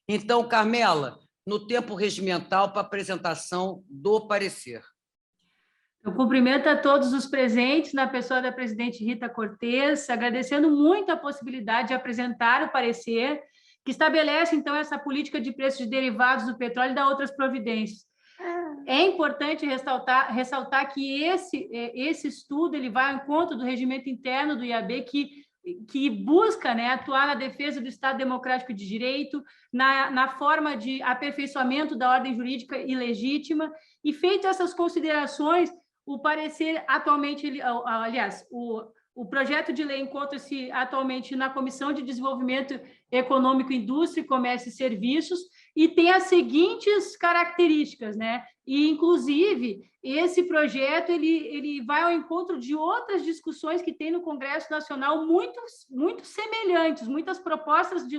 Então, Carmela, no tempo regimental para apresentação do parecer. Eu cumprimento a todos os presentes, na pessoa da presidente Rita Cortes, agradecendo muito a possibilidade de apresentar o parecer, que estabelece, então, essa política de preços de derivados do petróleo e da outras providências. É importante ressaltar que esse estudo ele vai ao encontro do regimento interno do IAB, que busca, né, atuar na defesa do Estado Democrático de Direito, na forma de aperfeiçoamento da ordem jurídica e legítima, e feito essas considerações, o parecer atualmente, aliás, o projeto de lei encontra-se atualmente na Comissão de Desenvolvimento Econômico, Indústria, Comércio e Serviços, e tem as seguintes características, né? E, inclusive, esse projeto ele vai ao encontro de outras discussões que tem no Congresso Nacional muito semelhantes, muitas propostas de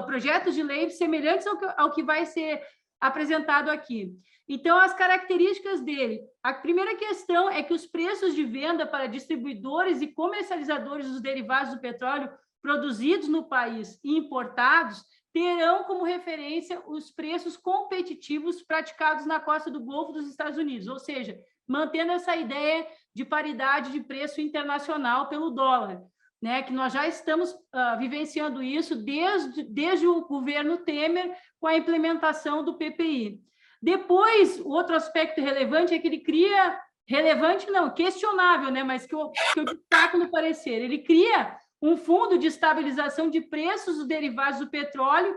projetos de lei semelhantes ao que vai ser apresentado aqui. Então, as características dele. A primeira questão é que os preços de venda para distribuidores e comercializadores dos derivados do petróleo produzidos no país e importados terão como referência os preços competitivos praticados na costa do Golfo dos Estados Unidos, ou seja, mantendo essa ideia de paridade de preço internacional pelo dólar, né, que nós já estamos vivenciando isso desde o governo Temer com a implementação do PPI. Depois, o outro aspecto relevante é que ele cria, relevante não, questionável, né, mas que eu destaco no parecer, ele cria um fundo de estabilização de preços dos derivados do petróleo,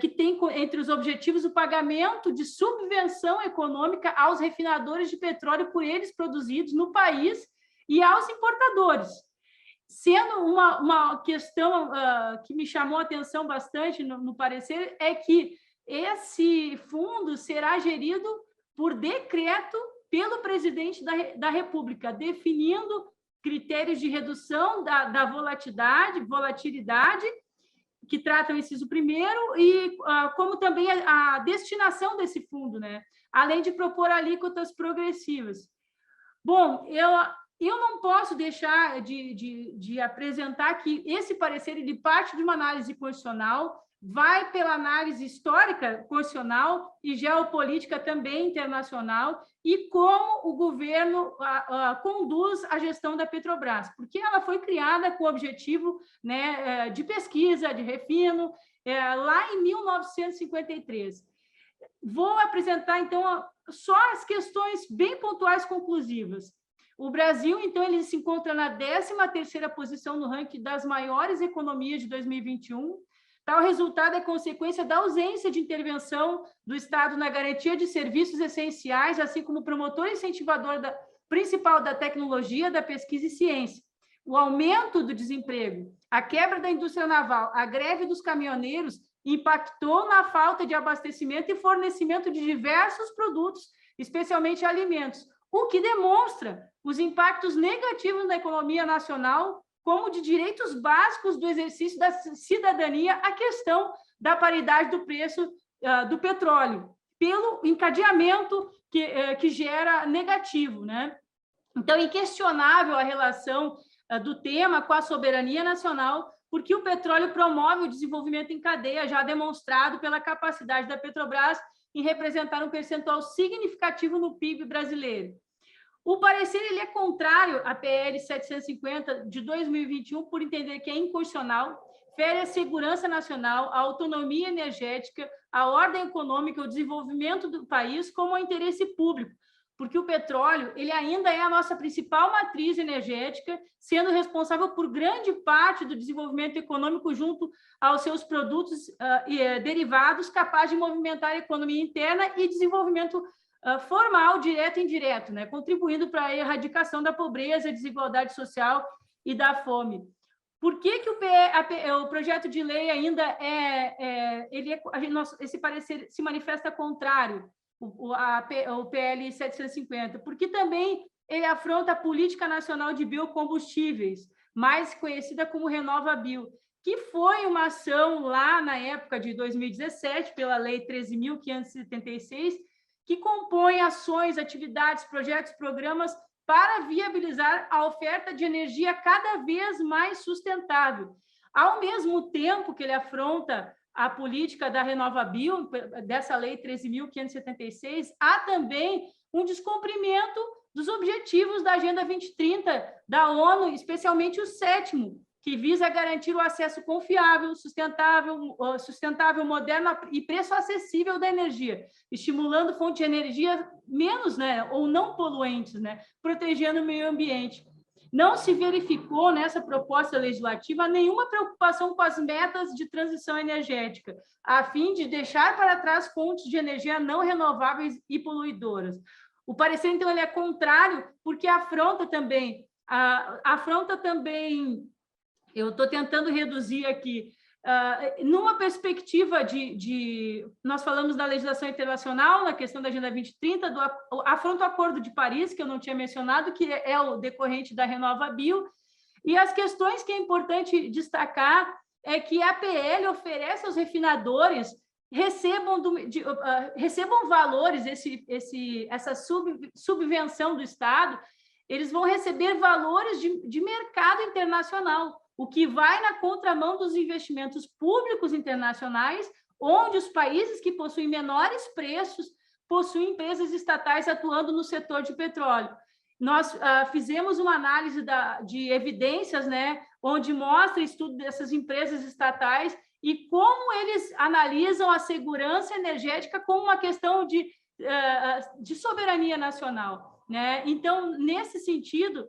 que tem entre os objetivos o pagamento de subvenção econômica aos refinadores de petróleo por eles produzidos no país e aos importadores. Sendo uma questão que me chamou a atenção bastante no parecer, é que esse fundo será gerido por decreto pelo presidente da República, definindo critérios de redução da volatilidade, que tratam o inciso primeiro, e como também a destinação desse fundo, né? Além de propor alíquotas progressivas. Bom, eu não posso deixar de apresentar que esse parecer ele parte de uma análise constitucional, vai pela análise histórica constitucional e geopolítica também internacional, e como o governo conduz a gestão da Petrobras, porque ela foi criada com o objetivo, né, de pesquisa, de refino, lá em 1953. Vou apresentar, então, só as questões bem pontuais conclusivas. O Brasil, então, ele se encontra na 13ª posição no ranking das maiores economias de 2021. Tal resultado é consequência da ausência de intervenção do Estado na garantia de serviços essenciais, assim como promotor e incentivador principal da tecnologia, da pesquisa e ciência. O aumento do desemprego, a quebra da indústria naval, a greve dos caminhoneiros impactou na falta de abastecimento e fornecimento de diversos produtos, especialmente alimentos, o que demonstra os impactos negativos na economia nacional, como de direitos básicos do exercício da cidadania, a questão da paridade do preço do petróleo, pelo encadeamento que gera negativo, né? Então, inquestionável a relação do tema com a soberania nacional, porque o petróleo promove o desenvolvimento em cadeia, já demonstrado pela capacidade da Petrobras em representar um percentual significativo no PIB brasileiro. O parecer ele é contrário à PL 750 de 2021, por entender que é inconstitucional, fere a segurança nacional, a autonomia energética, a ordem econômica, o desenvolvimento do país como um interesse público, porque o petróleo ele ainda é a nossa principal matriz energética, sendo responsável por grande parte do desenvolvimento econômico junto aos seus produtos derivados, capaz de movimentar a economia interna e desenvolvimento formal, direto e indireto, né? Contribuindo para a erradicação da pobreza, desigualdade social e da fome. Por que o projeto de lei ainda esse parecer se manifesta contrário o PL 750? Porque também ele afronta a Política Nacional de Biocombustíveis, mais conhecida como RenovaBio, que foi uma ação lá na época de 2017, pela Lei 13.576, que compõe ações, atividades, projetos, programas para viabilizar a oferta de energia cada vez mais sustentável. Ao mesmo tempo que ele afronta a política da RenovaBio, dessa lei 13.576, há também um descumprimento dos objetivos da Agenda 2030 da ONU, especialmente o 7º, que visa garantir o acesso confiável, sustentável, moderno e preço acessível da energia, estimulando fontes de energia menos, né, ou não poluentes, né, protegendo o meio ambiente. Não se verificou nessa proposta legislativa nenhuma preocupação com as metas de transição energética, a fim de deixar para trás fontes de energia não renováveis e poluidoras. O parecer, então, ele é contrário, porque afronta também, eu estou tentando reduzir aqui, numa perspectiva nós falamos da legislação internacional, na questão da Agenda 2030, afronta o Acordo de Paris, que eu não tinha mencionado, que é o decorrente da RenovaBio, e as questões que é importante destacar é que a PL oferece aos refinadores recebam valores, essa subvenção do Estado, eles vão receber valores de mercado internacional, o que vai na contramão dos investimentos públicos internacionais, onde os países que possuem menores preços possuem empresas estatais atuando no setor de petróleo. Nós fizemos uma análise de evidências, né, onde mostra estudo dessas empresas estatais e como eles analisam a segurança energética como uma questão de soberania nacional, né? Então, nesse sentido,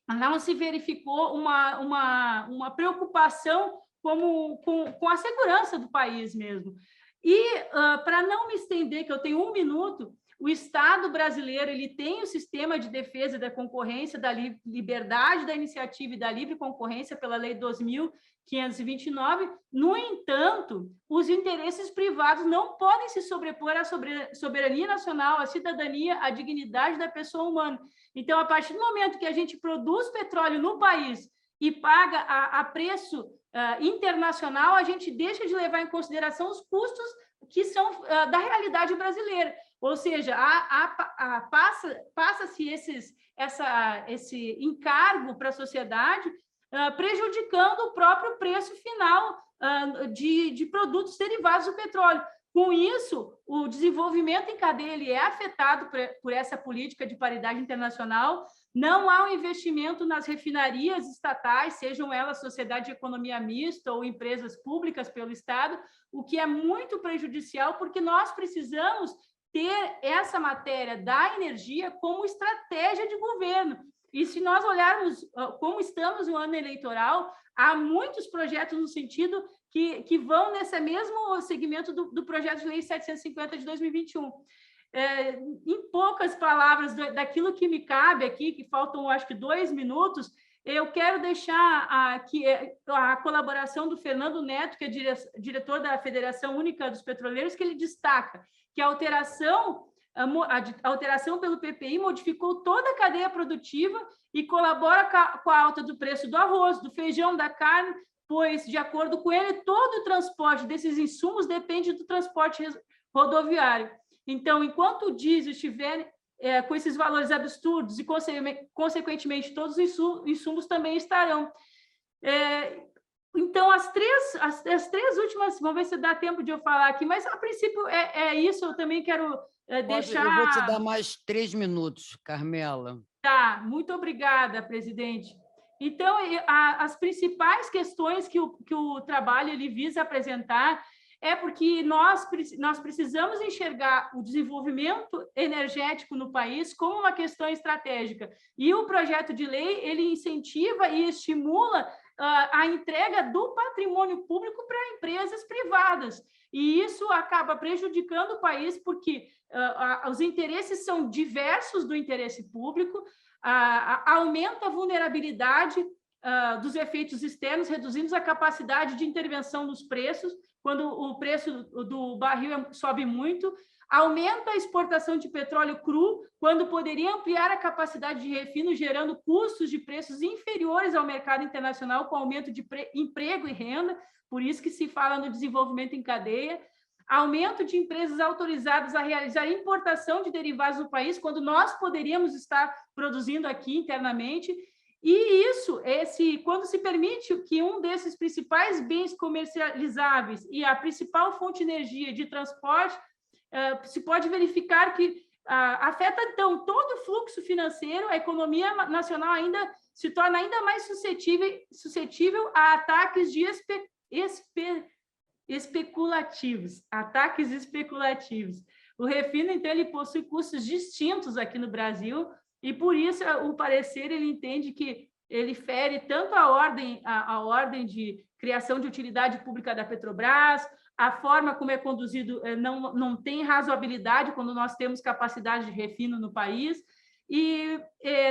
não se verificou uma preocupação com a segurança do país mesmo. E, para não me estender, que eu tenho 1 minuto, o Estado brasileiro ele tem o sistema de defesa da concorrência, da liberdade da iniciativa e da livre concorrência pela Lei 2.529. No entanto, os interesses privados não podem se sobrepor à soberania nacional, à cidadania, à dignidade da pessoa humana. Então, a partir do momento que a gente produz petróleo no país e paga a preço internacional, a gente deixa de levar em consideração os custos que são da realidade brasileira. Ou seja, passa-se esse encargo para a sociedade, prejudicando o próprio preço final de produtos derivados do petróleo. Com isso, o desenvolvimento em cadeia ele é afetado por essa política de paridade internacional. Não há um investimento nas refinarias estatais, sejam elas sociedade de economia mista ou empresas públicas pelo Estado, o que é muito prejudicial, porque nós precisamos ter essa matéria da energia como estratégia de governo. E se nós olharmos como estamos no ano eleitoral, há muitos projetos no sentido que vão nesse mesmo segmento do projeto de lei 750 de 2021. Em poucas palavras, daquilo que me cabe aqui, que faltam, acho que 2 minutos, eu quero deixar aqui a colaboração do Fernando Neto, que é diretor da Federação Única dos Petroleiros, que ele destaca que a alteração pelo PPI modificou toda a cadeia produtiva e colabora com a alta do preço do arroz, do feijão, da carne, pois, de acordo com ele, todo o transporte desses insumos depende do transporte rodoviário. Então, enquanto o diesel estiver com esses valores absurdos e, consequentemente, todos os insumos também estarão. Então, as três últimas, vamos ver se dá tempo de eu falar aqui, mas, a princípio, é isso. Eu também quero deixar... Eu vou te dar mais 3 minutos, Carmela. Tá, muito obrigada, presidente. Então, as principais questões que o trabalho ele visa apresentar é porque nós precisamos enxergar o desenvolvimento energético no país como uma questão estratégica. E o projeto de lei, ele incentiva e estimula a entrega do patrimônio público para empresas privadas. E isso acaba prejudicando o país porque os interesses são diversos do interesse público, aumenta a vulnerabilidade dos efeitos externos, reduzindo a capacidade de intervenção nos preços, quando o preço do barril sobe muito, aumenta a exportação de petróleo cru, quando poderia ampliar a capacidade de refino, gerando custos de preços inferiores ao mercado internacional, com aumento de emprego e renda, por isso que se fala no desenvolvimento em cadeia, aumento de empresas autorizadas a realizar importação de derivados do país, quando nós poderíamos estar produzindo aqui internamente, E isso, quando se permite que um desses principais bens comercializáveis e a principal fonte de energia de transporte, se pode verificar que afeta, então, todo o fluxo financeiro, a economia nacional ainda se torna ainda mais suscetível a ataques de especulativos. Ataques especulativos. O refino, então, ele possui custos distintos aqui no Brasil, e por isso o parecer ele entende que ele fere tanto a ordem de criação de utilidade pública da Petrobras, a forma como é conduzido não tem razoabilidade quando nós temos capacidade de refino no país, e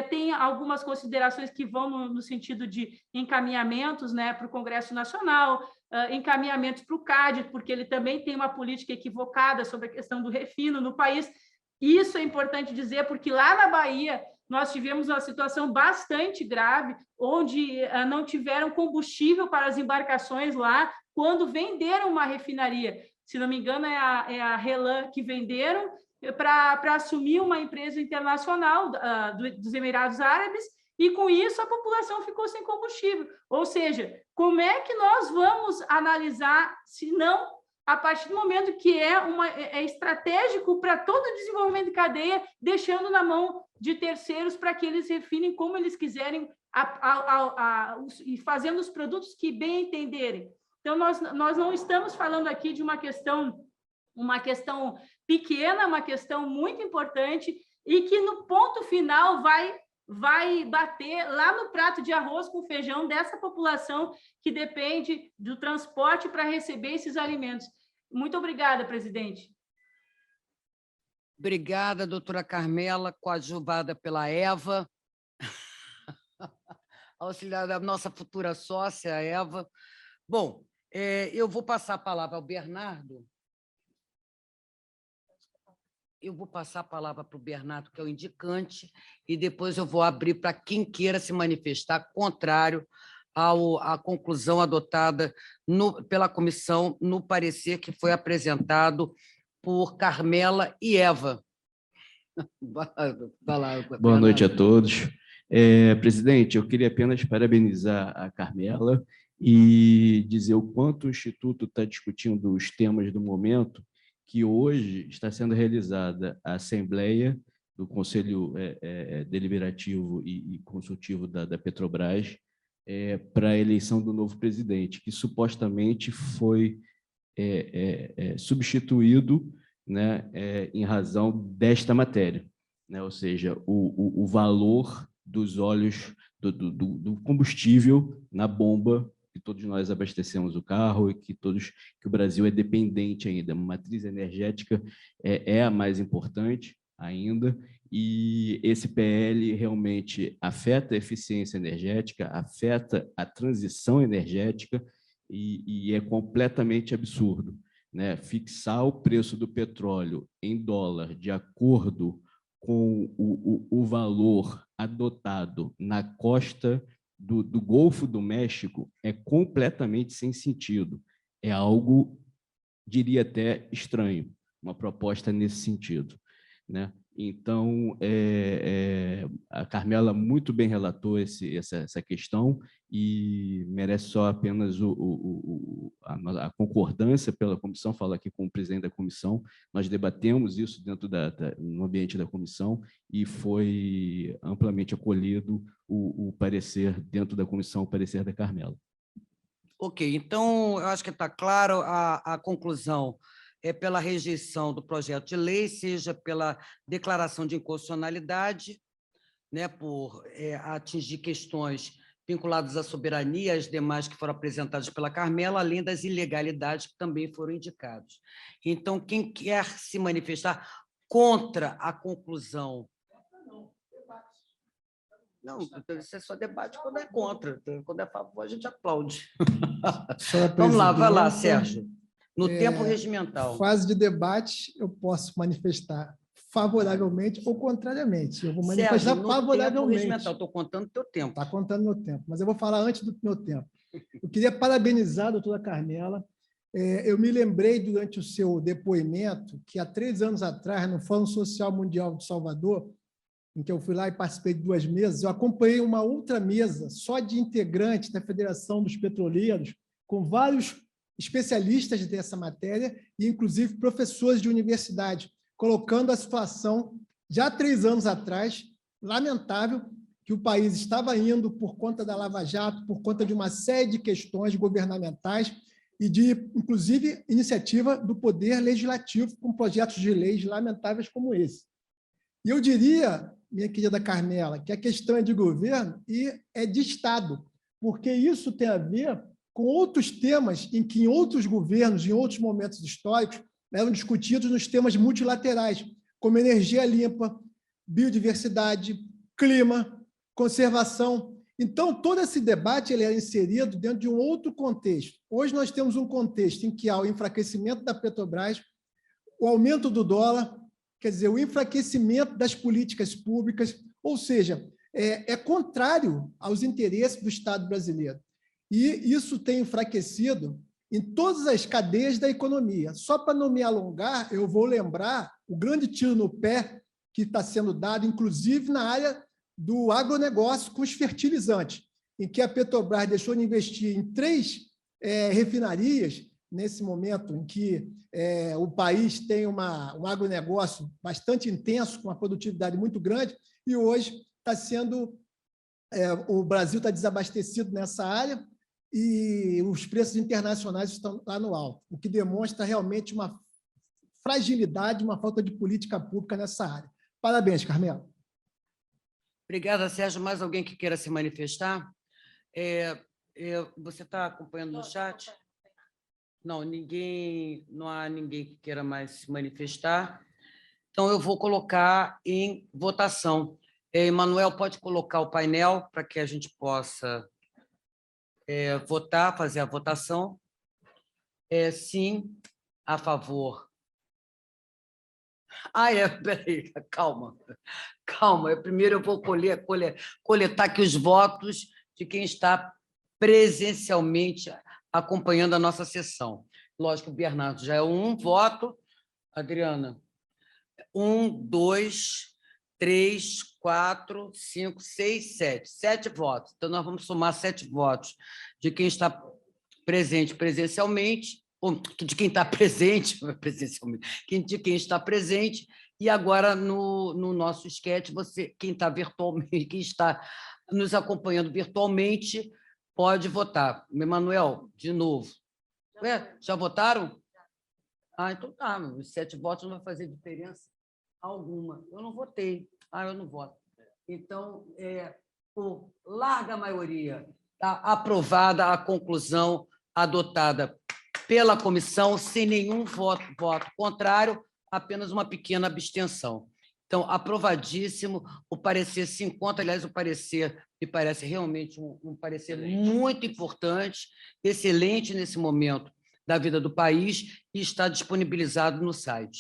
tem algumas considerações que vão no sentido de encaminhamentos, né, para o Congresso Nacional, encaminhamentos para o CAD, porque ele também tem uma política equivocada sobre a questão do refino no país. Isso é importante dizer, porque lá na Bahia nós tivemos uma situação bastante grave, onde não tiveram combustível para as embarcações lá, quando venderam uma refinaria. Se não me engano, é a Relan que venderam para assumir uma empresa internacional dos Emirados Árabes, e com isso a população ficou sem combustível. Ou seja, como é que nós vamos analisar, se não a partir do momento que é estratégico para todo o desenvolvimento de cadeia, deixando na mão de terceiros para que eles refinem como eles quiserem e fazendo os produtos que bem entenderem. Então, nós não estamos falando aqui de uma questão pequena, uma questão muito importante, e que no ponto final vai bater lá no prato de arroz com feijão dessa população que depende do transporte para receber esses alimentos. Muito obrigada, presidente. Obrigada, doutora Carmela, coadjuvada pela Eva, auxiliar da nossa futura sócia, Eva. Bom, eu vou passar a palavra ao Bernardo. Eu vou passar a palavra para o Bernardo, que é o indicante, e depois eu vou abrir para quem queira se manifestar contrário à conclusão adotada pela comissão no parecer que foi apresentado por Carmela e Eva. Boa noite a todos. Presidente, eu queria apenas parabenizar a Carmela e dizer o quanto o Instituto está discutindo os temas do momento, que hoje está sendo realizada a Assembleia do Conselho Deliberativo e Consultivo da Petrobras para a eleição do novo presidente, que supostamente foi substituído, né, em razão desta matéria, né? Ou seja, o valor dos óleos do combustível na bomba que todos nós abastecemos o carro e que o Brasil é dependente ainda. A matriz energética é a mais importante ainda, e esse PL realmente afeta a eficiência energética, afeta a transição energética, e é completamente absurdo, né? Fixar o preço do petróleo em dólar de acordo com o valor adotado na costa do Golfo do México é completamente sem sentido. É algo, diria até, estranho, uma proposta nesse sentido, né? Então, a Carmela muito bem relatou essa questão e merece só apenas a concordância pela comissão. Falo aqui com o presidente da comissão, nós debatemos isso dentro no ambiente da comissão e foi amplamente acolhido o parecer dentro da comissão, o parecer da Carmela. Ok, então, eu acho que está claro a conclusão. Pela rejeição do projeto de lei, seja pela declaração de inconstitucionalidade, né, por atingir questões vinculadas à soberania, as demais que foram apresentadas pela Carmela, além das ilegalidades que também foram indicadas. Então, quem quer se manifestar contra a conclusão... Não, isso é só debate quando é contra. Quando é a favor, a gente aplaude. Vamos lá, vai lá, Sérgio. No tempo regimental. Fase de debate, eu posso manifestar favoravelmente ou contrariamente. Eu vou manifestar Sérgio, favoravelmente. Estou contando o teu tempo. Está contando meu tempo, mas eu vou falar antes do meu tempo. Eu queria parabenizar a doutora Carmela. Eu me lembrei, durante o seu depoimento, que há 3 anos atrás, no Fórum Social Mundial de Salvador, em que eu fui lá e participei de 2 mesas, eu acompanhei uma outra mesa só de integrantes da Federação dos Petroleiros, com vários especialistas dessa matéria e, inclusive, professores de universidade, colocando a situação, já 3 anos atrás, lamentável, que o país estava indo por conta da Lava Jato, por conta de uma série de questões governamentais e de, inclusive, iniciativa do Poder Legislativo com projetos de leis lamentáveis como esse. E eu diria, minha querida Carmela, que a questão é de governo e é de Estado, porque isso tem a ver com outros temas em que, em outros governos, em outros momentos históricos, eram discutidos nos temas multilaterais, como energia limpa, biodiversidade, clima, conservação. Então, todo esse debate ele é inserido dentro de um outro contexto. Hoje nós temos um contexto em que há o enfraquecimento da Petrobras, o aumento do dólar, quer dizer, o enfraquecimento das políticas públicas, ou seja, é contrário aos interesses do Estado brasileiro. E isso tem enfraquecido em todas as cadeias da economia. Só para não me alongar, eu vou lembrar o grande tiro no pé que está sendo dado, inclusive na área do agronegócio com os fertilizantes, em que a Petrobras deixou de investir em 3 refinarias, nesse momento em que o país tem um agronegócio bastante intenso, com uma produtividade muito grande, e hoje está sendo... o Brasil está desabastecido nessa área e os preços internacionais estão lá no alto, o que demonstra realmente uma fragilidade, uma falta de política pública nessa área. Parabéns, Carmela. Obrigada, Sérgio. Mais alguém que queira se manifestar? Você está acompanhando no chat? Não, não há ninguém que queira mais se manifestar. Então, eu vou colocar em votação. Emanuel, pode colocar o painel para que a gente possa votar, fazer a votação. Sim, a favor. Peraí, calma. Primeiro eu vou coletar aqui os votos de quem está presencialmente acompanhando a nossa sessão. Lógico, o Bernardo já é 1 voto. Adriana, 1, 2, 3, 4, 5, 6, 7. 7 votos. Então, nós vamos somar 7 votos de quem está presente presencialmente, ou de quem está presente presencialmente, de quem está presente, e agora no nosso esquete, quem está virtualmente, quem está nos acompanhando virtualmente, pode votar. Emanuel, de novo. Já votaram? Então tá, os 7 votos não vai fazer diferença alguma. Eu não votei. Eu não voto. Então, por larga maioria, está aprovada a conclusão adotada pela comissão, sem nenhum voto contrário, apenas uma pequena abstenção. Então, aprovadíssimo, o parecer se encontra, aliás, o parecer me parece realmente um parecer muito importante, excelente nesse momento da vida do país, e está disponibilizado no site.